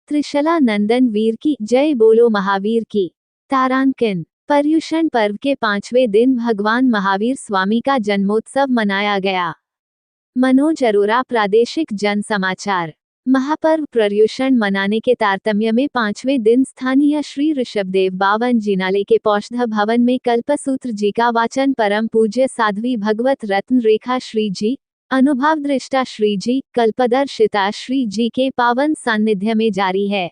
त्रिशला नंदन वीर की जय बोलो महावीर की। तारांकन। पर्युषण पर्व के 5वें दिन भगवान महावीर स्वामी का जन्मोत्सव मनाया गया। मनोज अरोरा, प्रादेशिक जन समाचार। महापर्व पर्युषण मनाने के तारतम्य में 5वें दिन स्थानीय श्री ऋषभदेव बावन जिनाले के पौषध भवन में कल्पसूत्र जी का वाचन परम पूज्य साध्वी भगवत रत्न रेखा श्री जी, अनुभव दृष्टा श्री जी, कल्पदर्शिता श्री जी के पावन सान्निध्य में जारी है।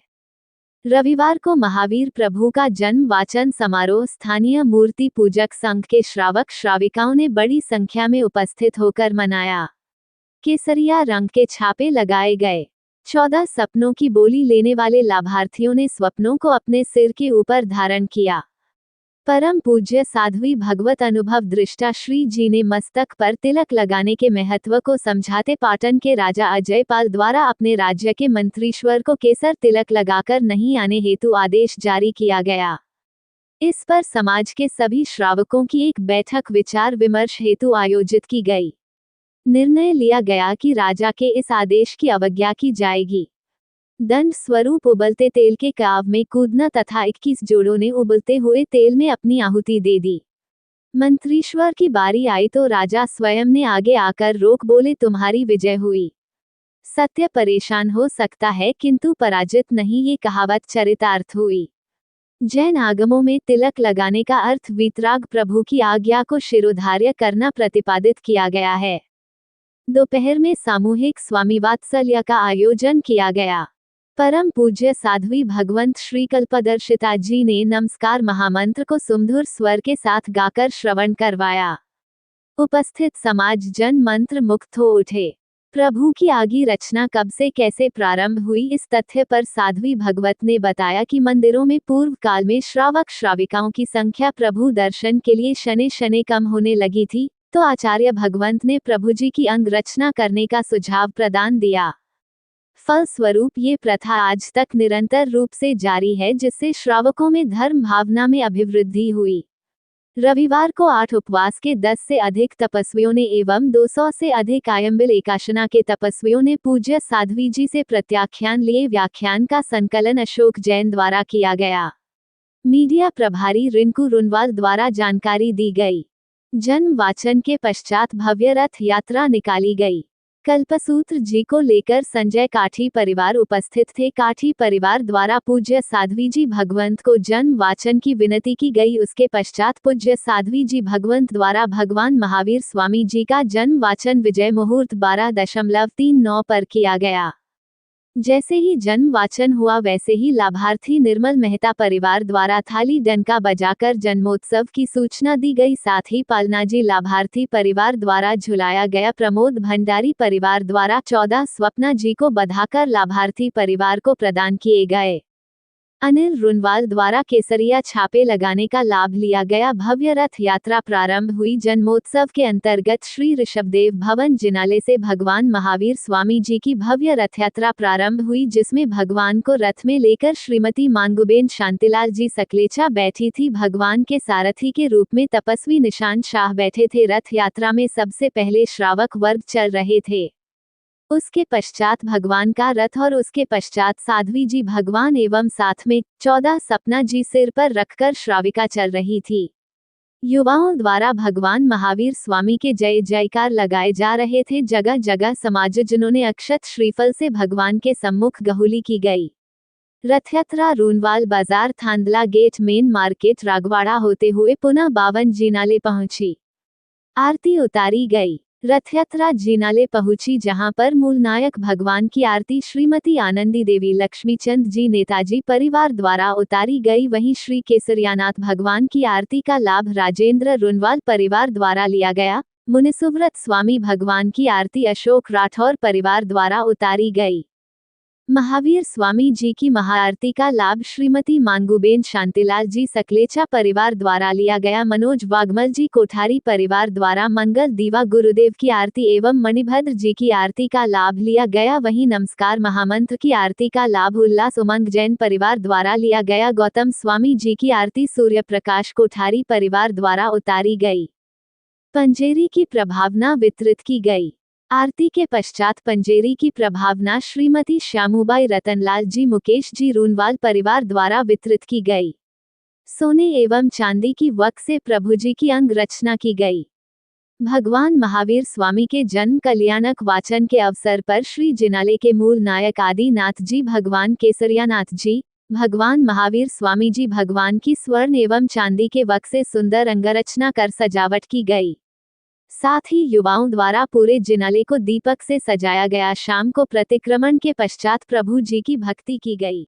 रविवार को महावीर प्रभु का जन्म वाचन समारोह स्थानीय मूर्ति पूजक संघ के श्रावक श्राविकाओं ने बड़ी संख्या में उपस्थित होकर मनाया। केसरिया रंग के छापे लगाए गए। 14 सपनों की बोली लेने वाले लाभार्थियों ने स्वप्नों को अपने सिर के ऊपर धारण किया। परम पूज्य साध्वी भगवत अनुभव दृष्टा श्री जी ने मस्तक पर तिलक लगाने के महत्व को समझाते पाटन के राजा अजय पाल द्वारा अपने राज्य के मंत्रीश्वर को केसर तिलक लगाकर नहीं आने हेतु आदेश जारी किया गया। इस पर समाज के सभी श्रावकों की एक बैठक विचार विमर्श हेतु आयोजित की गई। निर्णय लिया गया कि राजा के इस आदेश की अवज्ञा की जाएगी। दंड स्वरूप उबलते तेल के काव में कूदना तथा 21 जोड़ों ने उबलते हुए तेल में अपनी आहुति दे दी। मंत्रीश्वर की बारी आई तो राजा स्वयं ने आगे आकर रोक बोले, तुम्हारी विजय हुई। सत्य परेशान हो सकता है किंतु पराजित नहीं, ये कहावत चरितार्थ हुई। जैन आगमों में तिलक लगाने का अर्थ वीतराग प्रभु की आज्ञा को शिरोधार्य करना प्रतिपादित किया गया है। दोपहर में सामूहिक स्वामी वात्सल्य का आयोजन किया गया। परम पूज्य साध्वी भगवंत श्री कल्पदर्शिता जी ने नमस्कार महामंत्र को सुमधुर स्वर के साथ गाकर श्रवण करवाया। उपस्थित समाज जन मंत्र मुक्त हो उठे। प्रभु की आगी रचना कब से कैसे प्रारंभ हुई, इस तथ्य पर साध्वी भगवत ने बताया कि मंदिरों में पूर्व काल में श्रावक श्राविकाओं की संख्या प्रभु दर्शन के लिए शनि शनि कम होने लगी थी, तो आचार्य भगवंत ने प्रभु जी की अंग रचना करने का सुझाव प्रदान दिया। फलस्वरूप ये प्रथा आज तक निरंतर रूप से जारी है, जिससे श्रावकों में धर्म भावना में अभिवृद्धि हुई। रविवार को 8 उपवास के 10 से अधिक तपस्वियों ने एवं 200 से अधिक आयम्बिल एकाशना के तपस्वियों ने पूज्य साध्वी जी से प्रत्याख्यान लिए। व्याख्यान का संकलन अशोक जैन द्वारा किया गया। मीडिया प्रभारी रिंकू रुनवाल द्वारा जानकारी दी गई। जन्म वाचन के पश्चात भव्य रथ यात्रा निकाली गई। कल्पसूत्र जी को लेकर संजय काठी परिवार उपस्थित थे। काठी परिवार द्वारा पूज्य साध्वी जी भगवंत को जन्म वाचन की विनती की गई। उसके पश्चात पूज्य साध्वी जी भगवंत द्वारा भगवान महावीर स्वामी जी का जन्म वाचन विजय मुहूर्त 12:39 पर किया गया। जैसे ही जन्म वाचन हुआ वैसे ही लाभार्थी निर्मल मेहता परिवार द्वारा थाली डंका बजाकर जन्मोत्सव की सूचना दी गई। साथ ही पालनाजी लाभार्थी परिवार द्वारा झुलाया गया। प्रमोद भंडारी परिवार द्वारा 14 स्वप्ना जी को बधाकर लाभार्थी परिवार को प्रदान किए गए। अनिल रुनवाल द्वारा केसरिया छापे लगाने का लाभ लिया गया। भव्य रथ यात्रा प्रारंभ हुई। जन्मोत्सव के अंतर्गत श्री ऋषभदेव भवन जिनाले से भगवान महावीर स्वामी जी की भव्य रथ यात्रा प्रारंभ हुई, जिसमें भगवान को रथ में लेकर श्रीमती मांगुबेन शांतिलाल जी सकलेचा बैठी थी। भगवान के सारथी के रूप में तपस्वी निशांत शाह बैठे थे। रथ यात्रा में सबसे पहले श्रावक वर्ग चल रहे थे, उसके पश्चात भगवान का रथ और उसके पश्चात साध्वी जी भगवान एवं साथ में 14 सपना जी सिर पर रखकर श्राविका चल रही थी। युवाओं द्वारा भगवान महावीर स्वामी के जय जयकार लगाए जा रहे थे। जगह जगह समाजजनों ने अक्षत श्रीफल से भगवान के सम्मुख गहुली की गई। रथयात्रा रूनवाल बाजार थांदला गेट मेन मार्केट रागवाड़ा होते हुए पुनः बावन जिनाले पहुंची। आरती उतारी गई। रथयात्रा जिनाले पहुंची, जहां पर मूल नायक भगवान की आरती श्रीमती आनंदी देवी लक्ष्मीचंद जी नेताजी परिवार द्वारा उतारी गई। वहीं श्री केसरियानाथ भगवान की आरती का लाभ राजेंद्र रुनवाल परिवार द्वारा लिया गया। मुनिसुव्रत स्वामी भगवान की आरती अशोक राठौर परिवार द्वारा उतारी गई। महावीर स्वामी जी की महाआरती का लाभ श्रीमती मांगुबेन शांतिलाल जी सकलेचा परिवार द्वारा लिया गया। मनोज वाग्मल जी कोठारी परिवार द्वारा मंगल दीवा गुरुदेव की आरती एवं मणिभद्र जी की आरती का लाभ लिया गया। वहीं नमस्कार महामंत्र की आरती का लाभ उल्लास उमंग जैन परिवार द्वारा लिया गया। गौतम स्वामी जी की आरती सूर्य प्रकाश कोठारी परिवार द्वारा उतारी गई। पंजेरी की प्रभावना वितरित की गई। आरती के पश्चात पंजेरी की प्रभावना श्रीमती श्यामूबाई रतनलाल जी मुकेश जी रूनवाल परिवार द्वारा वितरित की गई। सोने एवं चांदी की वक से प्रभु जी की अंग रचना की गई। भगवान महावीर स्वामी के जन्म कल्याणक वाचन के अवसर पर श्री जिनाले के मूल नायक आदिनाथ जी भगवान केसरियानाथ जी, भगवान महावीर स्वामी जी भगवान की स्वर्ण एवं चांदी के वक से सुंदर अंगरचना कर सजावट की गई। साथ ही युवाओं द्वारा पूरे जिनाले को दीपक से सजाया गया। शाम को प्रतिक्रमण के पश्चात प्रभु जी की भक्ति की गई।